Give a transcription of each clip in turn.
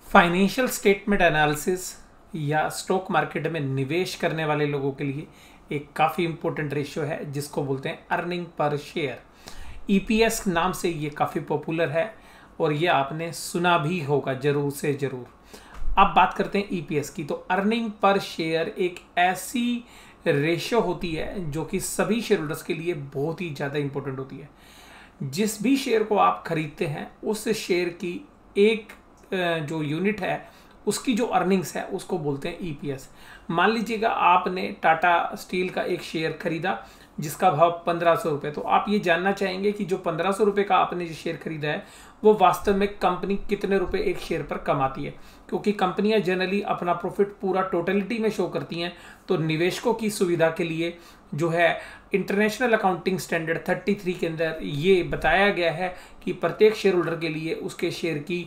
Financial statement analysis या stock market में निवेश करने वाले लोगों के लिए एक काफ़ी इंपॉर्टेंट रेशियो है जिसको बोलते हैं अर्निंग पर शेयर। ईपीएस नाम से ये काफ़ी पॉपुलर है और ये आपने सुना भी होगा ज़रूर से ज़रूर। अब बात करते हैं ईपीएस की। तो अर्निंग पर शेयर एक ऐसी रेशियो होती है जो कि सभी शेयर होल्डर्स के लिए बहुत ही ज़्यादा इंपॉर्टेंट होती है। जिस भी शेयर को आप खरीदते हैं उस शेयर की एक जो यूनिट है उसकी जो अर्निंग्स है उसको बोलते हैं ईपीएस। मान लीजिएगा आपने टाटा स्टील का एक शेयर खरीदा जिसका भाव 1500 रुपये। तो आप ये जानना चाहेंगे कि जो 1500 रुपये का आपने जो शेयर खरीदा है वो वास्तव में कंपनी कितने रुपए एक शेयर पर कमाती है, क्योंकि कंपनियां जनरली अपना प्रॉफिट पूरा टोटलिटी में शो करती हैं। तो निवेशकों की सुविधा के लिए जो है इंटरनेशनल अकाउंटिंग स्टैंडर्ड 33 के अंदर ये बताया गया है कि प्रत्येक शेयर होल्डर के लिए उसके शेयर की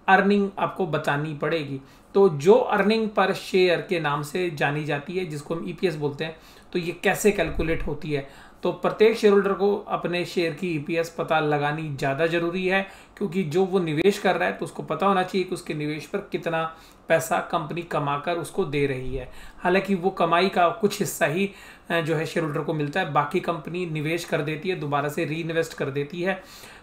अर्निंग आपको बतानी पड़ेगी। तो जो अर्निंग पर शेयर के नाम से जानी जाती है जिसको हम ईपीएस बोलते हैं, तो ये कैसे कैलकुलेट होती है। तो प्रत्येक शेयर होल्डर को अपने शेयर की ईपीएस पता लगानी ज़्यादा जरूरी है, क्योंकि जो वो निवेश कर रहा है तो उसको पता होना चाहिए कि उसके निवेश पर कितना पैसा कंपनी कमाकर उसको दे रही है। हालांकि वो कमाई का कुछ हिस्सा ही जो है शेयर होल्डर को मिलता है, बाकी कंपनी निवेश कर देती है, दोबारा से री इन्वेस्ट कर देती है।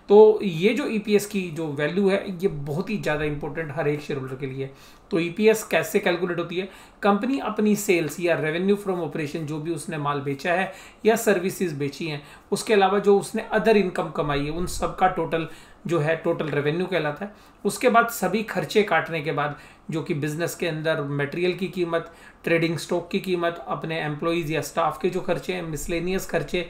तो ये जो ईपीएस की जो वैल्यू है ये बहुत ही ज़्यादा इंपॉर्टेंट हर एक शेयर होल्डर के लिए। तो ईपीएस कैसे कैलकुलेट होती है। कंपनी अपनी सेल्स या रेवेन्यू फ्रॉम ऑपरेशन, जो भी उसने माल बेचा है या सर्विसेज बेची हैं, उसके अलावा जो उसने अदर इनकम कमाई है, उन सब का टोटल जो है टोटल रेवेन्यू कहलाता है। उसके बाद सभी खर्चे काटने के बाद जो कि बिजनेस के अंदर मटेरियल की कीमत, ट्रेडिंग स्टॉक की कीमत, अपने एम्प्लॉइज़ या स्टाफ के जो खर्चे हैं, मिसलेनियस खर्चे,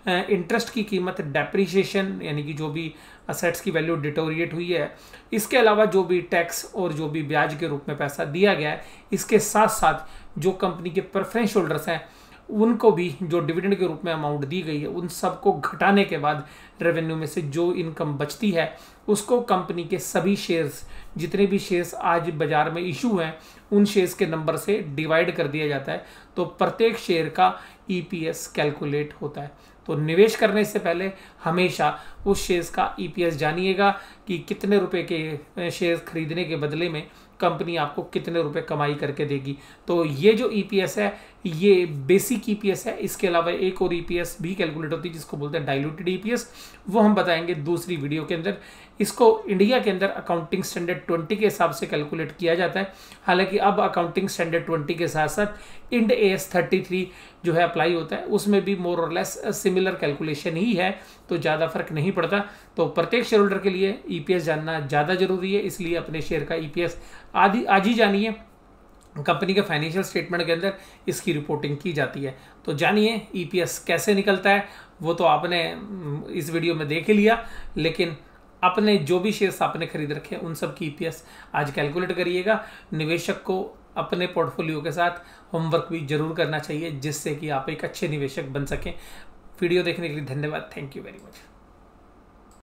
इंटरेस्ट की कीमत, डेप्रीशिएशन यानी कि जो भी असेट्स की वैल्यू डिटोरिएट हुई है, इसके अलावा जो भी टैक्स और जो भी ब्याज के रूप में पैसा दिया गया है, इसके साथ साथ जो कंपनी के प्रेफरेंस होल्डर्स हैं उनको भी जो डिविडेंड के रूप में अमाउंट दी गई है, उन सबको घटाने के बाद रेवेन्यू में से जो इनकम बचती है उसको कंपनी के सभी शेयर्स, जितने भी शेयर्स आज बाजार में इशू हैं, उन शेयर्स के नंबर से डिवाइड कर दिया जाता है। तो प्रत्येक शेयर का ईपीएस कैलकुलेट होता है। तो निवेश करने से पहले हमेशा उस शेयर्स का ईपीएस जानिएगा कि कितने रुपए के शेयर्स खरीदने के बदले में कंपनी आपको कितने रुपए कमाई करके देगी। तो ये जो ईपीएस है ये बेसिक ईपीएस है। इसके अलावा एक और ईपीएस भी कैलकुलेट होती है जिसको बोलते हैं डाइल्यूटेड ईपीएस, वो हम बताएंगे दूसरी वीडियो के अंदर। इसको इंडिया के अंदर अकाउंटिंग स्टैंडर्ड 20 के हिसाब से कैलकुलेट किया जाता है। हालांकि अब अकाउंटिंग स्टैंडर्ड 20 के साथ साथ इंड एएस 33 जो है अप्लाई होता है, उसमें भी मोर और लेस सिमिलर कैलकुलेशन ही है, तो ज़्यादा फर्क नहीं पड़ता। तो प्रत्येक शेयर होल्डर के लिए ईपीएस जानना ज़्यादा जरूरी है, इसलिए अपने शेयर का ईपीएस आज ही जानिए। कंपनी के फाइनेंशियल स्टेटमेंट के अंदर इसकी रिपोर्टिंग की जाती है। तो जानिए ईपीएस कैसे निकलता है, वो तो आपने इस वीडियो में देख ही लिया, लेकिन अपने जो भी शेयर्स आपने खरीद रखे हैं उन सब की ईपीएस आज कैलकुलेट करिएगा। निवेशक को अपने पोर्टफोलियो के साथ होमवर्क भी जरूर करना चाहिए, जिससे कि आप एक अच्छे निवेशक बन सकें। वीडियो देखने के लिए धन्यवाद। Thank you very much.